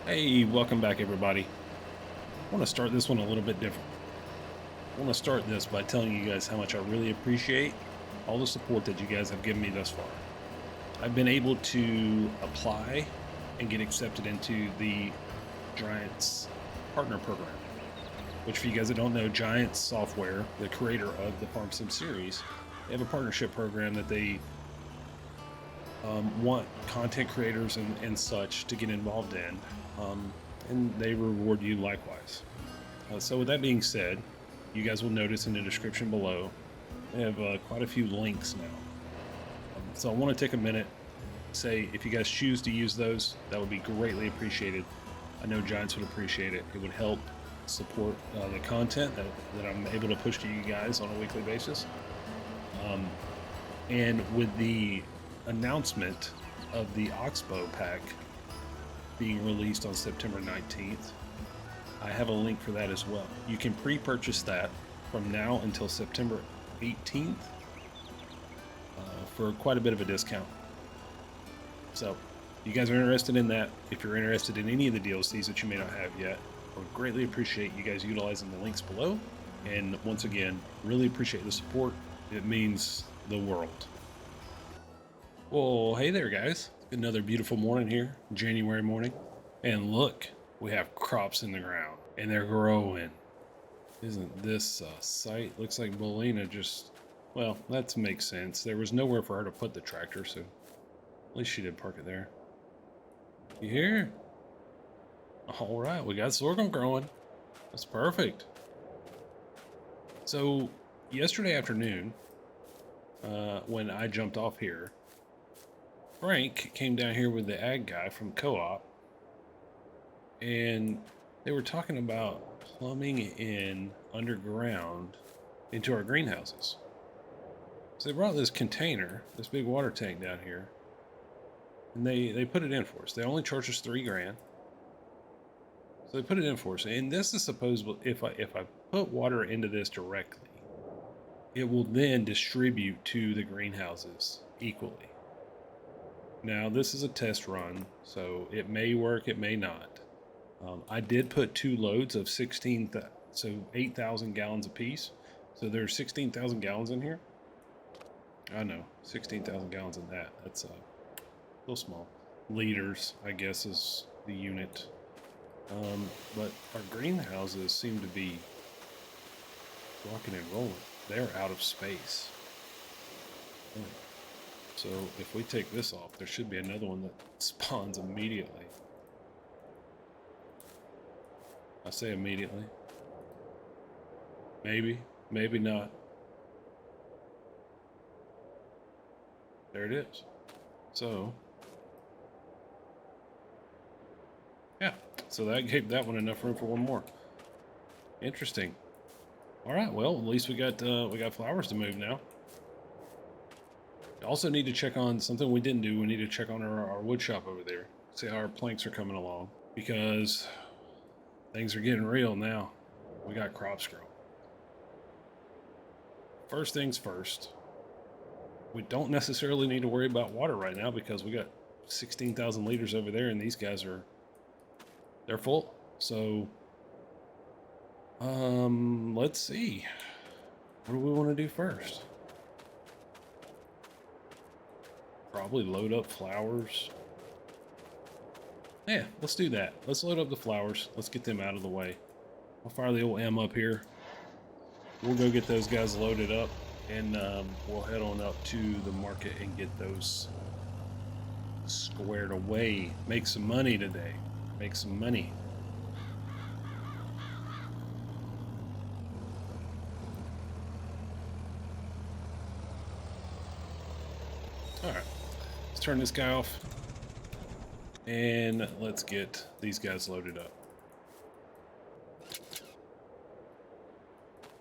Hey, welcome back, everybody. I want to start this one a little bit different. I want to start this by telling you guys how much I really appreciate all the support that you guys have given me thus far. I've been able to apply and get accepted into the Giants Partner Program, which, for you guys that don't know, Giants Software, the creator of the Farm Sim series, they have a partnership program that they want content creators and such to get involved in, and they reward you likewise. So with that being said, you guys will notice in the description below, I have quite a few links now. So I want to take a minute, say if you guys choose to use those, that would be greatly appreciated. I know Giants would appreciate it. It would help support the content that I'm able to push to you guys on a weekly basis. And with the announcement of the Oxbow pack being released on September 19th, I have a link for that as well. You can pre-purchase that from now until September 18th for quite a bit of a discount. So, you guys are interested in that. If you're interested in any of the DLCs that you may not have yet, I would greatly appreciate you guys utilizing the links below. And once again, really appreciate the support. It means the world. Well, hey there, guys. Another beautiful morning here, January morning. And look, we have crops in the ground, and they're growing. Isn't this a sight? Looks like Belina just... Well, that makes sense. There was nowhere for her to put the tractor, so at least she did park it there. You hear? All right, we got sorghum growing. That's perfect. So, yesterday afternoon, when I jumped off here, Frank came down here with the ag guy from Co-op, and they were talking about plumbing in underground into our greenhouses. So they brought this container, this big water tank down here, and they put it in for us. They only charged us $3,000. So they put it in for us. And this is supposable. If I put water into this directly, it will then distribute to the greenhouses equally. Now, this is a test run, so it may work, it may not. I did put 2 loads of 8,000 gallons apiece. So there's 16,000 gallons in here. I know, 16,000 gallons in that. That's a little small. Liters, I guess, is the unit. But our greenhouses seem to be rocking and rolling. They're out of space. So if we take this off, there should be another one that spawns immediately. I say immediately. Maybe, maybe not. There it is. So, yeah. So that gave that one enough room for one more. Interesting. All right. Well, at least we got flowers to move now. Also need to check on something we didn't do. We need to check on our wood shop over there. See how our planks are coming along, because things are getting real now. We got crops growing. First things first, we don't necessarily need to worry about water right now because we got 16,000 liters over there, and these guys they're full. So, let's see. What do we want to do first? Probably load up flowers. Yeah, let's do that. Let's load up the flowers. Let's get them out of the way. I'll fire the old M up here. We'll go get those guys loaded up, and we'll head on up to the market and get those squared away. Make some money today. Make some money. Alright. Let's turn this guy off. And let's get these guys loaded up.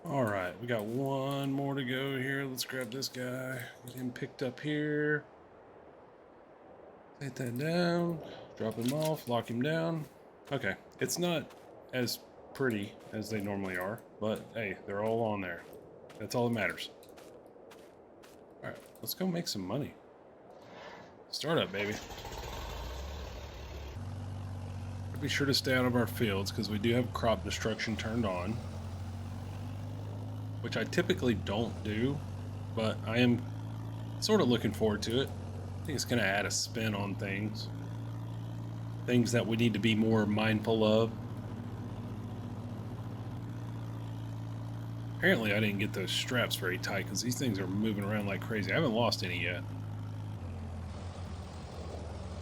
Alright, we got one more to go here. Let's grab this guy. Get him picked up here. Take that down. Drop him off. Lock him down. Okay, it's not as pretty as they normally are, but hey, they're all on there. That's all that matters. Alright, let's go make some money. Start up, baby. Be sure to stay out of our fields because we do have crop destruction turned on, which I typically don't do, but I am sort of looking forward to it. I think it's going to add a spin on things that we need to be more mindful of. Apparently I didn't get those straps very tight because these things are moving around like crazy. I haven't lost any yet.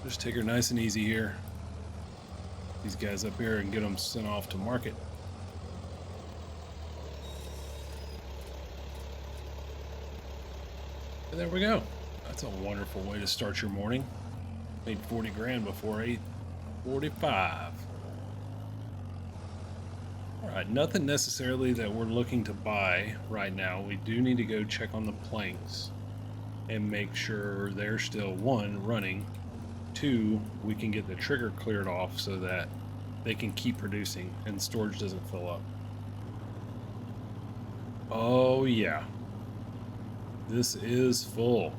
Just take her nice and easy here. These guys up here and get them sent off to market. And there we go. That's a wonderful way to start your morning. Made 40 grand before 8:45. All right, nothing necessarily that we're looking to buy right now. We do need to go check on the planks and make sure they're still, one, running, two, we can get the trigger cleared off so that they can keep producing and storage doesn't fill up. Oh yeah, this is full.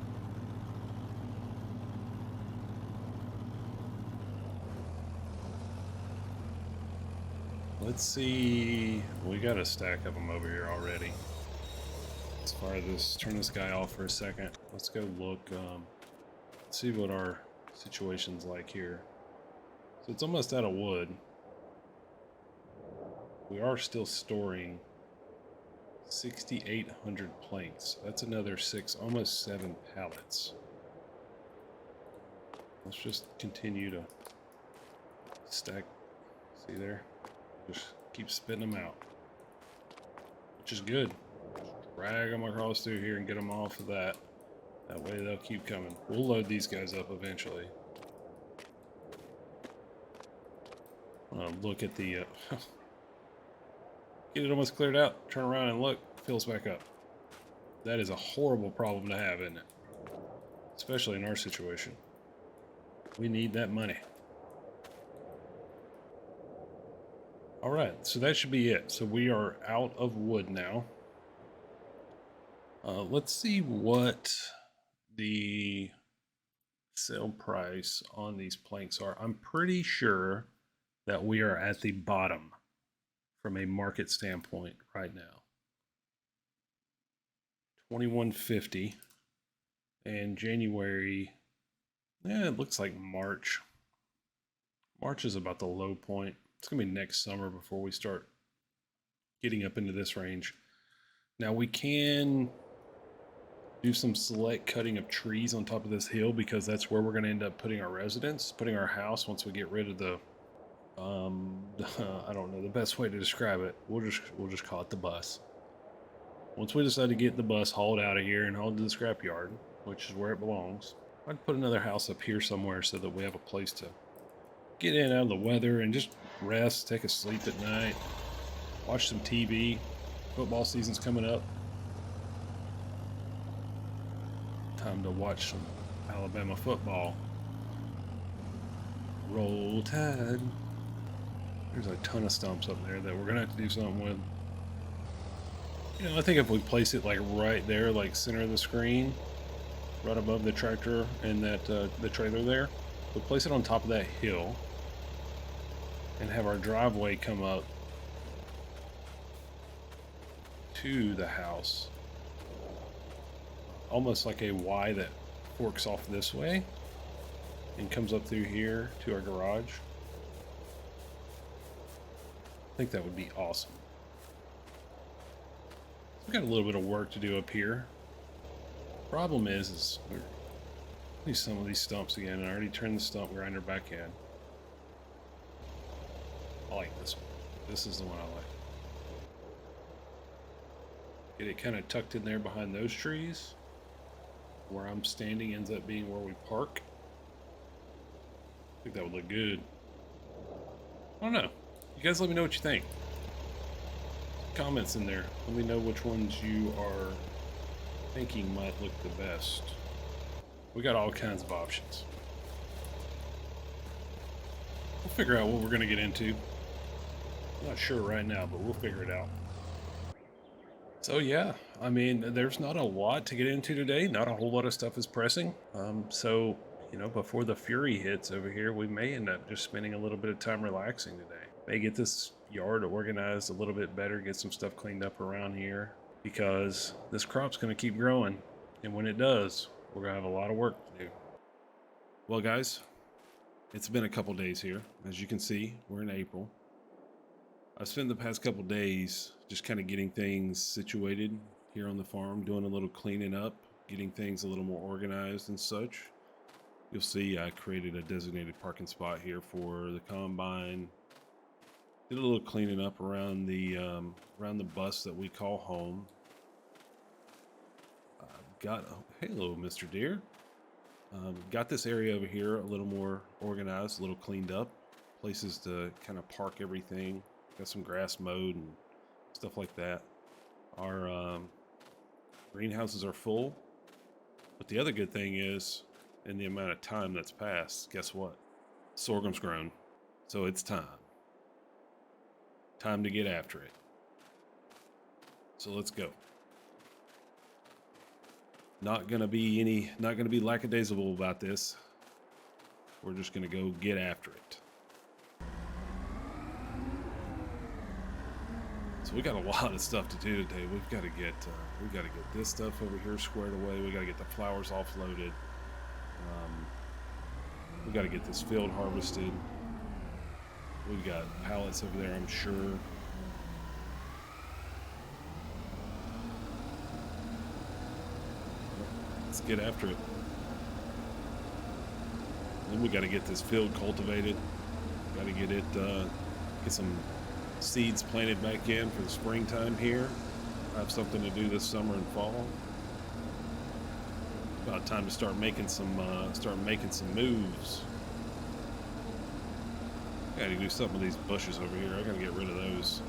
Let's see, we got a stack of them over here already. Let's fire this, turn this guy off for a second. Let's go look, see what our situation's like here. So it's almost out of wood. We are still storing 6,800 planks. That's another 6, almost 7 pallets. Let's just continue to stack. See there? Just keep spitting them out, which is good. Drag them across through here and get them off of that. That way they'll keep coming. We'll load these guys up eventually. Look at the... get it almost cleared out. Turn around and look. Fills back up. That is a horrible problem to have, isn't it? Especially in our situation. We need that money. Alright, so that should be it. So we are out of wood now. Let's see what the sale price on these planks are. I'm pretty sure that we are at the bottom from a market standpoint right now. 2150, and January, yeah, it looks like March is about the low point. It's gonna be next summer before we start getting up into this range. Now we can do some select cutting of trees on top of this hill because that's where we're going to end up putting our residence, putting our house once we get rid of the I don't know the best way to describe it. We'll just call it the bus. Once we decide to get the bus hauled out of here and hauled to the scrapyard, which is where it belongs, I'd put another house up here somewhere so that we have a place to get in out of the weather and just rest, take a sleep at night, watch some TV. Football season's coming up. Time to watch some Alabama football. Roll Tide. There's a ton of stumps up there that we're gonna have to do something with. You know, I think if we place it like right there, like center of the screen, right above the tractor and that the trailer there, we'll place it on top of that hill and have our driveway come up to the house. Almost like a Y that forks off this way and comes up through here to our garage. I think that would be awesome. We've got a little bit of work to do up here. Problem is we're use some of these stumps again. I already turned the stump grinder back in. I like this one. This is the one I like. Get it kind of tucked in there behind those trees. Where I'm standing ends up being where we park. I think that would look good. I don't know. You guys let me know what you think. Comments in there. Let me know which ones you are thinking might look the best. We got all kinds of options. We'll figure out what we're going to get into. I'm not sure right now, but we'll figure it out. So yeah, I mean, there's not a lot to get into today. Not a whole lot of stuff is pressing. So you know, before the fury hits over here, we may end up just spending a little bit of time relaxing today. May get this yard organized a little bit better, get some stuff cleaned up around here, because this crop's going to keep growing. And when it does, we're going to have a lot of work to do. Well, guys, it's been a couple days here. As you can see, we're in April. I've spent the past couple days just kind of getting things situated here on the farm, doing a little cleaning up, getting things a little more organized and such. You'll see I created a designated parking spot here for the combine. Did a little cleaning up around the bus that we call home. Hello, Mr. Deer. Got this area over here a little more organized, a little cleaned up. Places to kind of park everything. Got some grass mowed and stuff like that. Our greenhouses are full. But the other good thing is, in the amount of time that's passed, guess what? Sorghum's grown. So it's time. Time to get after it. So let's go. Not gonna be lackadaisical about this. We're just gonna go get after it. So we got a lot of stuff to do today. We got to get this stuff over here squared away. We got to get the flowers offloaded. We got to get this field harvested. We've got pallets over there, I'm sure. Let's get after it. Then we got to get this field cultivated. Got to get it, get some seeds planted back in for the springtime here. Have something to do this summer and fall. About time to start making some moves. Got to do something with these bushes over here. I gotta get rid of those.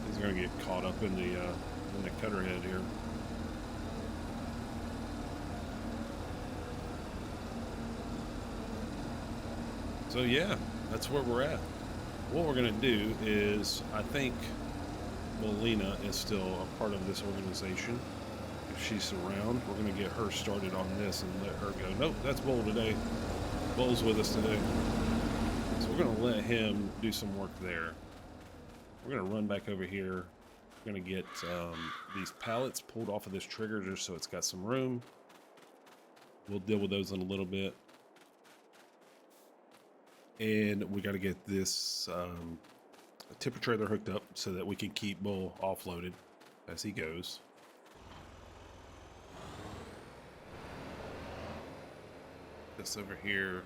These are gonna get caught up in the cutter head here. So yeah, that's where we're at. What we're going to do is, I think Melina is still a part of this organization. If she's around, we're going to get her started on this and let her go. Nope, that's Bull today. Bull's with us today. So we're going to let him do some work there. We're going to run back over here. We're going to get these pallets pulled off of this trigger just so it's got some room. We'll deal with those in a little bit. And we got to get this tipper trailer hooked up so that we can keep Bull offloaded as he goes. This over here.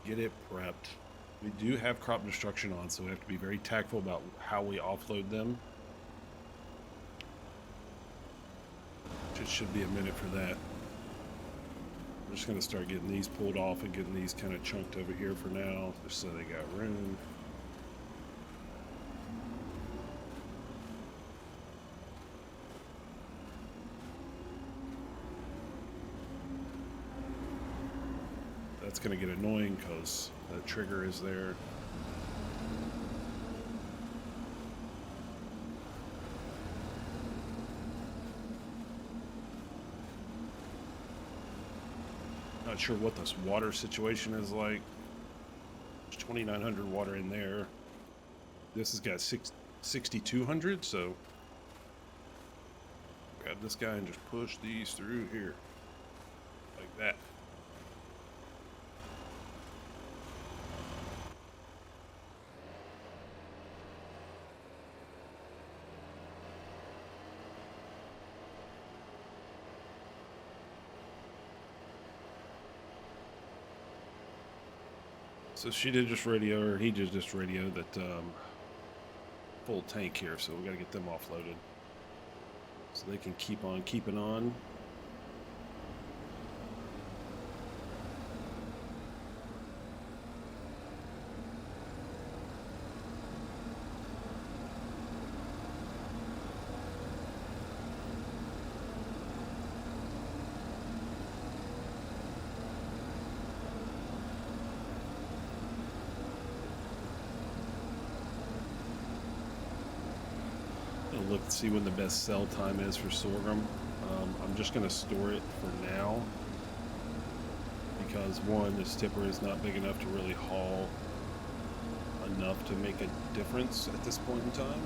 Get it prepped. We do have crop destruction on, so we have to be very tactful about how we offload them. Just should be a minute for that. I'm just going to start getting these pulled off and getting these kind of chunked over here for now, just so they got room. That's going to get annoying because the trigger is there. Not sure what this water situation is like. There's 2,900 water in there. This has got 6,200, so grab this guy and just push these through here like that. So she did just radio, or he just radio that full tank here, so we got to get them offloaded so they can keep on keeping on. Look to see when the best sell time is for sorghum. I'm I'm just going to store it for now because one, this tipper is not big enough to really haul enough to make a difference at this point in time.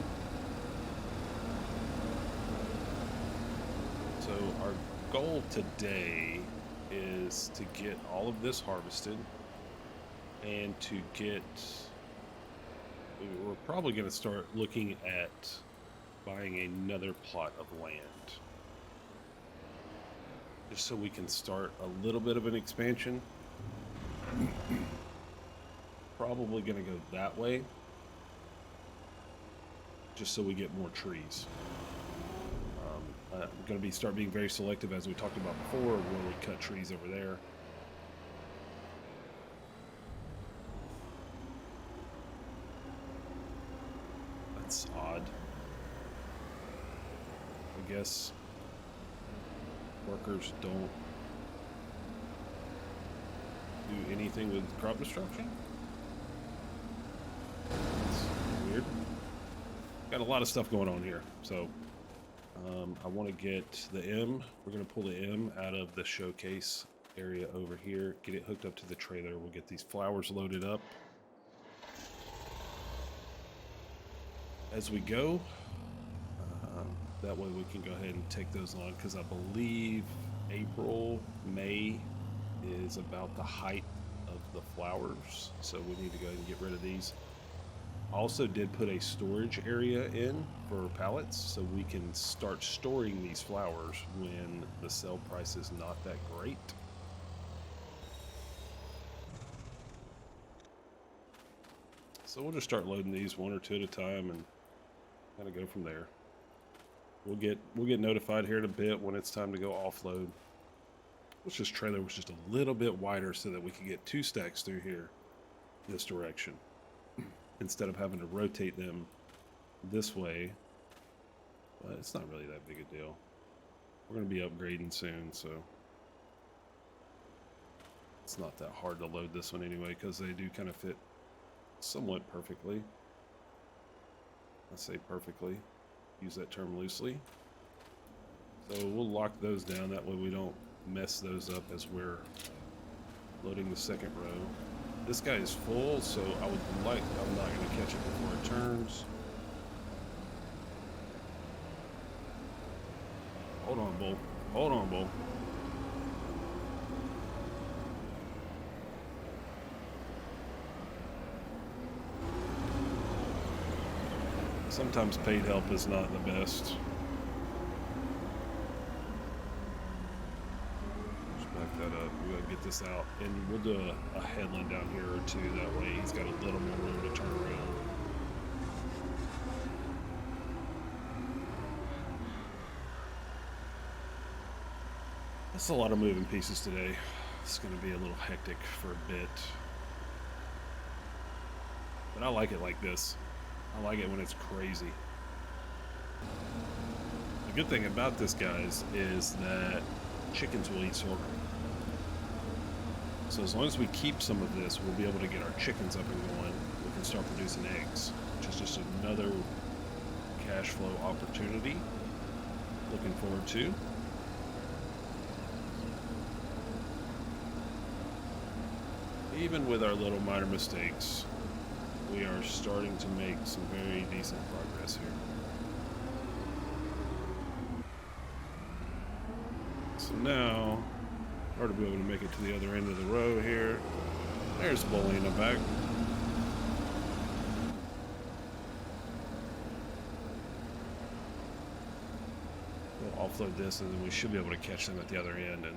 So our goal today is to get all of this harvested and to get, we're probably going to start looking at buying another plot of land just so we can start a little bit of an expansion. Probably going to go that way just so we get more trees. I'm going to start being very selective, as we talked about before, where we cut trees over there. That's odd. I guess workers don't do anything with crop destruction. It's weird. Got a lot of stuff going on here, so I want to get the M. We're going to pull the M out of the showcase area over here, get it hooked up to the trailer. We'll get these flowers loaded up as we go. That way we can go ahead and take those on, because I believe April, May is about the height of the flowers, so we need to go ahead and get rid of these. Also did put a storage area in for pallets, so we can start storing these flowers when the sale price is not that great. So we'll just start loading these one or two at a time and kind of go from there. We'll get notified here in a bit when it's time to go offload. Wish this trailer was just a little bit wider so that we could get 2 stacks through here this direction instead of having to rotate them this way. But it's not really that big a deal. We're going to be upgrading soon, so it's not that hard to load this one anyway, because they do kind of fit somewhat perfectly. I say perfectly. Use that term loosely. So we'll lock those down, that way we don't mess those up as we're loading the second row. This guy is full, so I'm not going to catch it before it turns. Hold on, Bull. Hold on, Bull. Sometimes paid help is not the best. Just back that up. We gotta get this out, and we'll do a headland down here or two. That way, he's got a little more room to turn around. That's a lot of moving pieces today. It's gonna be a little hectic for a bit, but I like it like this. I like it when it's crazy. The good thing about this, guys, is that chickens will eat sorghum. So as long as we keep some of this, we'll be able to get our chickens up and going. We can start producing eggs, which is just another cash flow opportunity. Looking forward to. Even with our little minor mistakes, we are starting to make some very decent progress here. So now, in order to be able to make it to the other end of the row here, there's Bully in the back. We'll offload this, and then we should be able to catch them at the other end and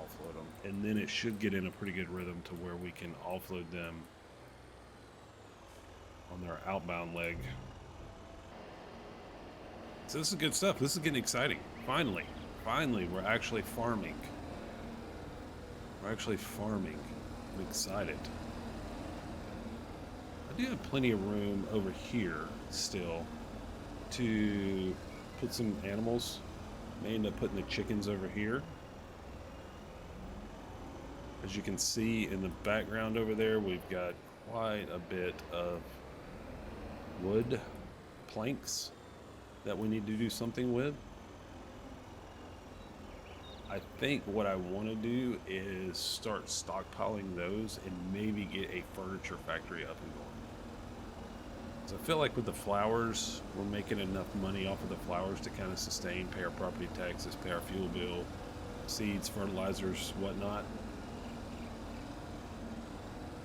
offload them. And then it should get in a pretty good rhythm to where we can offload them on their outbound leg. So this is good stuff. This is getting exciting. Finally, we're actually farming. I'm excited. I do have plenty of room over here still to put some animals. May end up putting the chickens over here. As you can see in the background over there, we've got quite a bit of wood planks that we need to do something with. I think what I want to do is start stockpiling those and maybe get a furniture factory up and going. So I feel like with the flowers, we're making enough money off of the flowers to kind of sustain, pay our property taxes, pay our fuel bill, seeds, fertilizers, whatnot.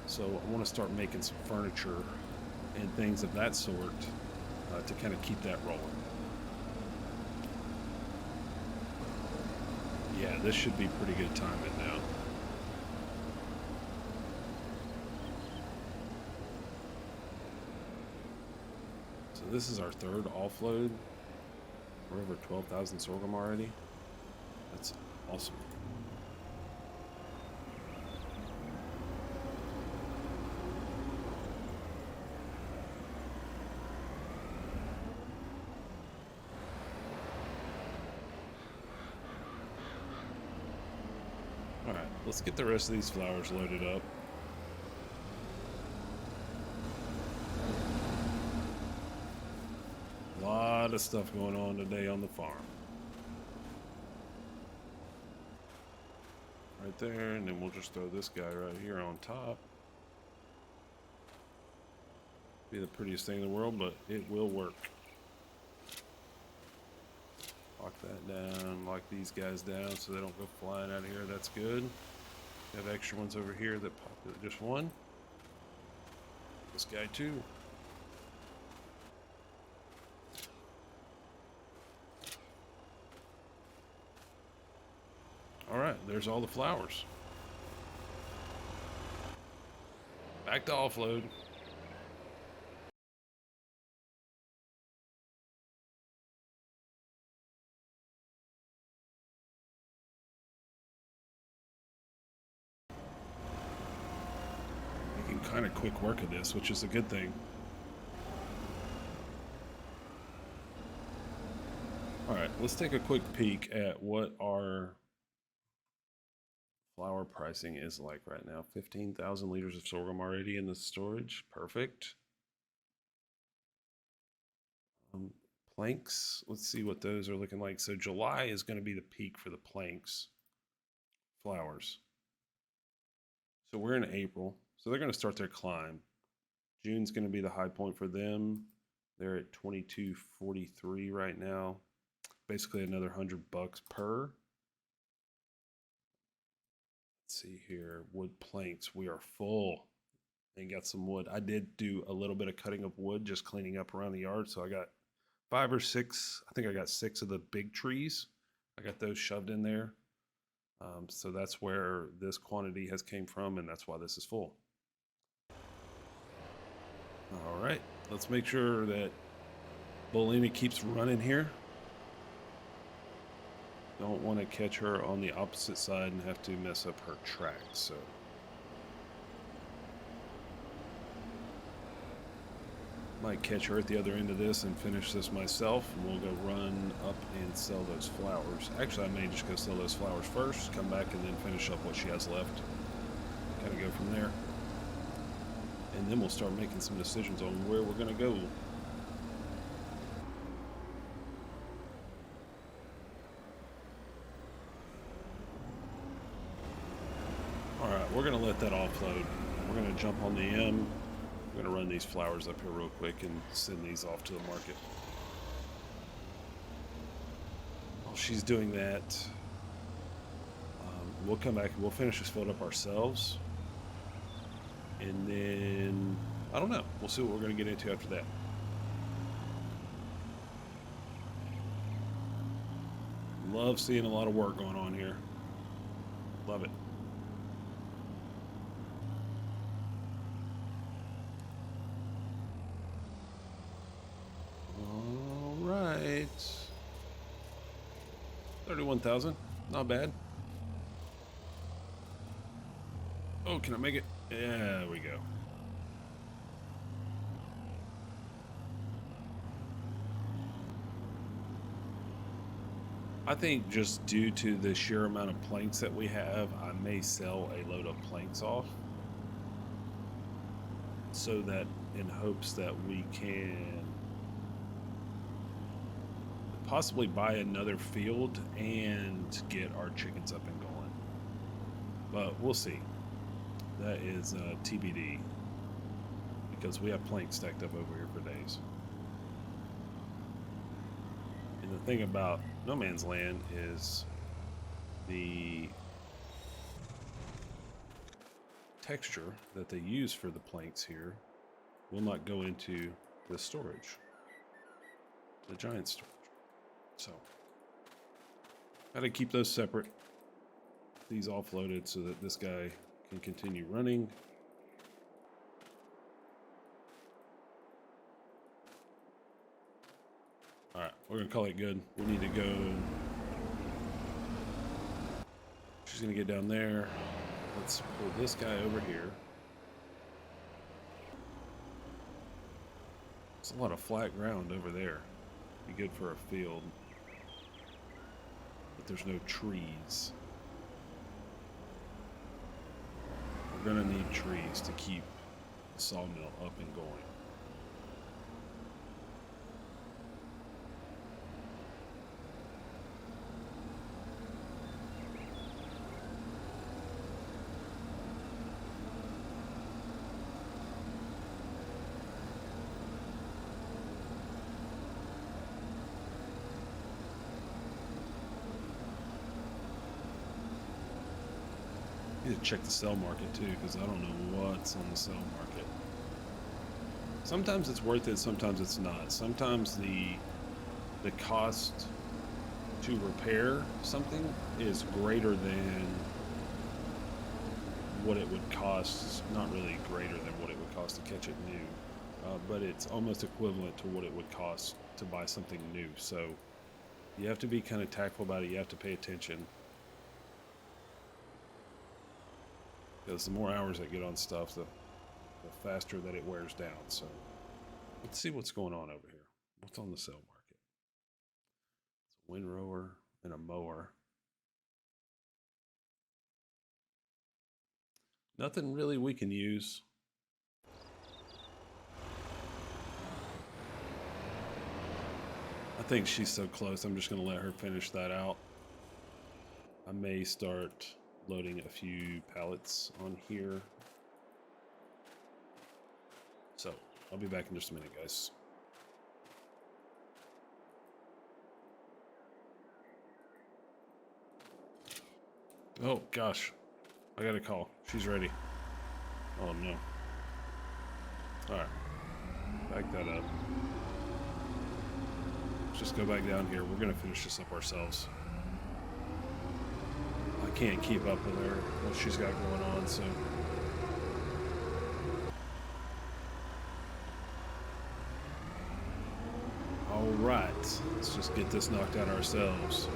So I want to start making some furniture and things of that sort to kind of keep that rolling. Yeah, this should be pretty good timing now. So this is our third offload. We're over 12,000 sorghum already. That's awesome. Alright, let's get the rest of these flowers loaded up. A lot of stuff going on today on the farm. Right there, and then we'll just throw this guy right here on top. Be the prettiest thing in the world, but it will work. Lock that down, lock these guys down so they don't go flying out of here. That's good. We have extra ones over here that pop just one. This guy too. Alright, there's all the flowers. Back to offload. Making kind of quick work of this, which is a good thing. Alright, let's take a quick peek at what our flower pricing is like right now. 15,000 liters of sorghum already in the storage. Perfect. Planks, let's see what those are looking like. So July is going to be the peak for the planks flowers. So we're in April, so they're going to start their climb. June's going to be the high point for them. They're at 22.43 right now. Basically another $100 per. Let's see here, wood planks, we are full. And got some wood. I did do a little bit of cutting of wood, just cleaning up around the yard. So I got 5 or 6, I think I got 6 of the big trees. I got those shoved in there. So that's where this quantity has came from, and that's why this is full. All right, let's make sure that Bolini keeps running here. Don't want to catch her on the opposite side and have to mess up her track, so. Might catch her at the other end of this and finish this myself, and we'll go run up and sell those flowers. Actually, I may just go sell those flowers first, come back and then finish up what she has left. Kind of go from there. And then we'll start making some decisions on where we're going to go. Alright, we're going to let that offload. We're going to jump on the M. I'm going to run these flowers up here real quick and send these off to the market. While she's doing that, we'll come back and we'll finish this field up ourselves. And then, I don't know. We'll see what we're going to get into after that. Love seeing a lot of work going on here. Love it. All right. 31,000. Not bad. Oh, can I make it? Yeah, there we go. I think just due to the sheer amount of planks that we have, I may sell a load of planks off. So that in hopes that we can possibly buy another field and get our chickens up and going. But we'll see. That is TBD, because we have planks stacked up over here for days. And the thing about No Man's Land is the texture that they use for the planks here will not go into the storage, the giant storage. So, got to keep those separate. These offloaded so that this guy can continue running. Alright, we're going to call it good. We need to go. She's going to get down there. Let's pull this guy over here. There's a lot of flat ground over there. Be good for a field. But there's no trees. We're going to need trees to keep the sawmill up and going. I need to check the sell market too, because I don't know what's on the sell market. Sometimes it's worth it, sometimes it's not. Sometimes the cost to repair something is greater than what it would cost. Not really greater than what it would cost to catch it new, but it's almost equivalent to what it would cost to buy something new. So you have to be kind of tactful about it. You have to pay attention. Because the more hours I get on stuff, the faster that it wears down. So let's see what's going on over here. What's on the sale market? It's a windrower and a mower. Nothing really we can use. I think she's so close. I'm just going to let her finish that out. I may start loading a few pallets on here. So I'll be back in just a minute, guys. Oh gosh, I got a call. She's ready. Oh no. Alright, back that up. Let's just go back down here. We're gonna finish this up ourselves. I can't keep up with her, what she's got going on, so. Alright, let's just get this knocked out ourselves.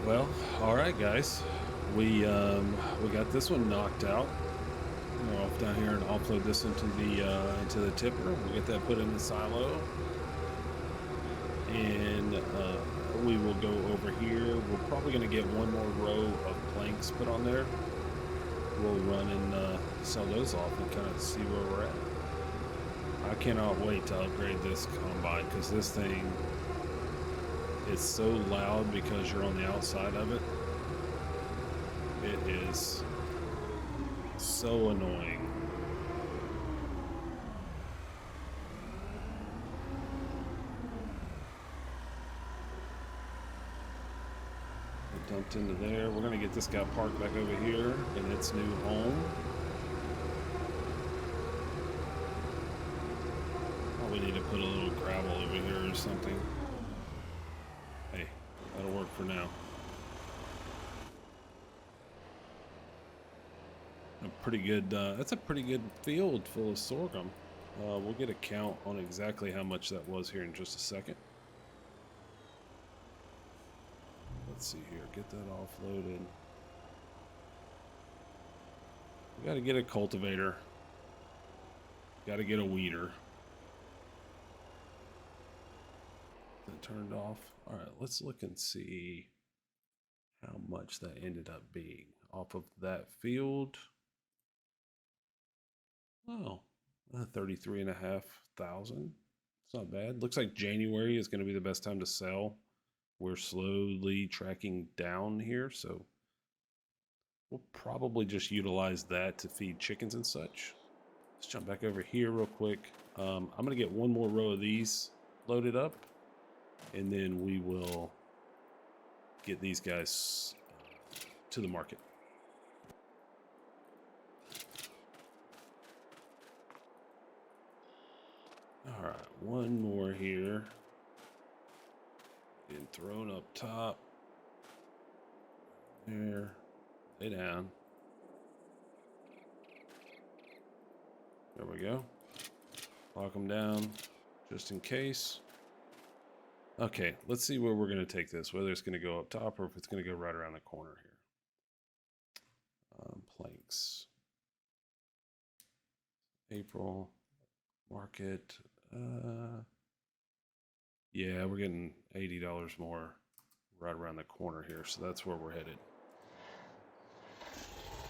Well, all right, guys, we got this one knocked out. We're off down here and offload this into the tipper. We'll get that put in the silo, and we will go over here. We're probably going to get one more row of planks put on there. We'll run and sell those off and kind of see where we're at. I cannot wait to upgrade this combine, because this thing, it's so loud because you're on the outside of it. It is so annoying. dumped into there. We're gonna get this guy parked back over here in its new home. Probably need to put a little gravel over here or something. Hey, that'll work for now. A pretty good, that's a pretty good field full of sorghum. We'll get a count on exactly how much that was here in just a second. Let's see here, get that offloaded. We gotta get a cultivator. Gotta get a weeder. That turned off. All right, let's look and see how much that ended up being off of that field. Oh, 33,500. It's not bad. Looks like January is going to be the best time to sell. We're slowly tracking down here, so we'll probably just utilize that to feed chickens and such. Let's jump back over here real quick. I'm going to get one more row of these loaded up, and then we will get these guys to the market. All right, one more here. Getting thrown up top. There. Lay down. There we go. Lock them down just in case. Okay, let's see where we're going to take this, whether it's going to go up top or if it's going to go right around the corner here. Planks. April. Market. Yeah, we're getting $80 more right around the corner here, so that's where we're headed.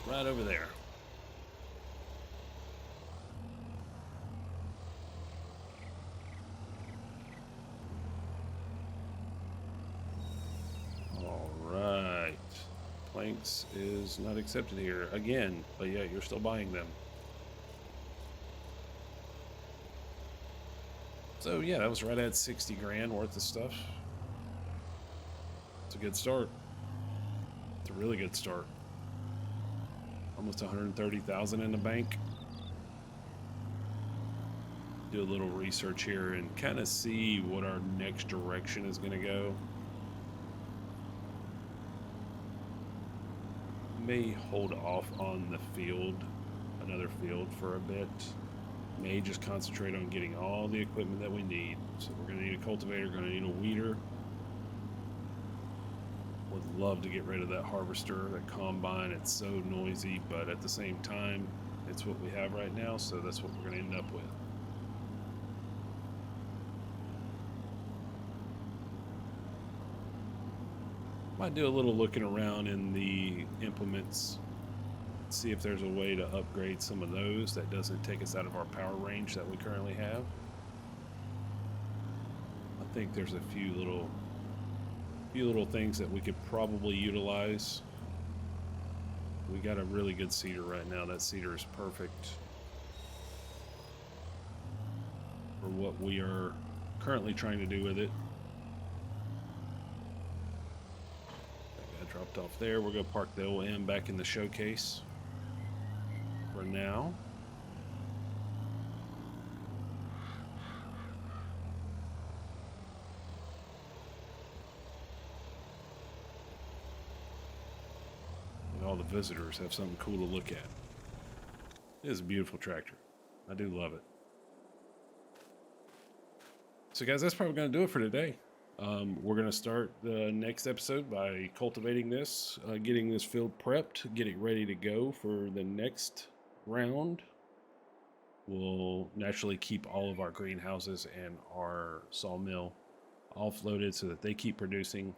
Right over there. All right. Planks is not accepted here again, but yeah, you're still buying them. So yeah, that was right at 60 grand worth of stuff. It's a good start. It's a really good start. Almost 130,000 in the bank. Do a little research here and kind of see what our next direction is going to go. May hold off on the field, another field for a bit. May just concentrate on getting all the equipment that we need. So we're going to need a cultivator, going to need a weeder. Would love to get rid of that harvester, that combine. It's so noisy, but at the same time, it's what we have right now, so that's what we're going to end up with. Might do a little looking around in the implements, see if there's a way to upgrade some of those that doesn't take us out of our power range that we currently have. I think there's a few little things that we could probably utilize. We got a really good seeder right now. That seeder is perfect for what we are currently trying to do with it. That got dropped off there. We're going to park the OM back in the showcase for now. And all the visitors have something cool to look at. It is a beautiful tractor. I do love it. So guys, that's probably going to do it for today. We're going to start the next episode by cultivating this, getting this field prepped, getting ready to go for the next round. We'll naturally keep all of our greenhouses and our sawmill offloaded so that they keep producing.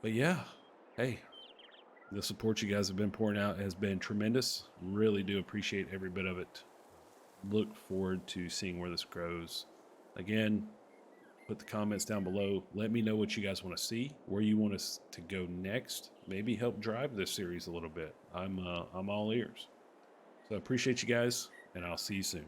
But yeah, hey, the support you guys have been pouring out has been tremendous. Really do appreciate every bit of it. Look forward to seeing where this grows. Again, put the comments down below. Let me know what you guys want to see, where you want us to go next. Maybe help drive this series a little bit. I'm all ears. So I appreciate you guys, and I'll see you soon.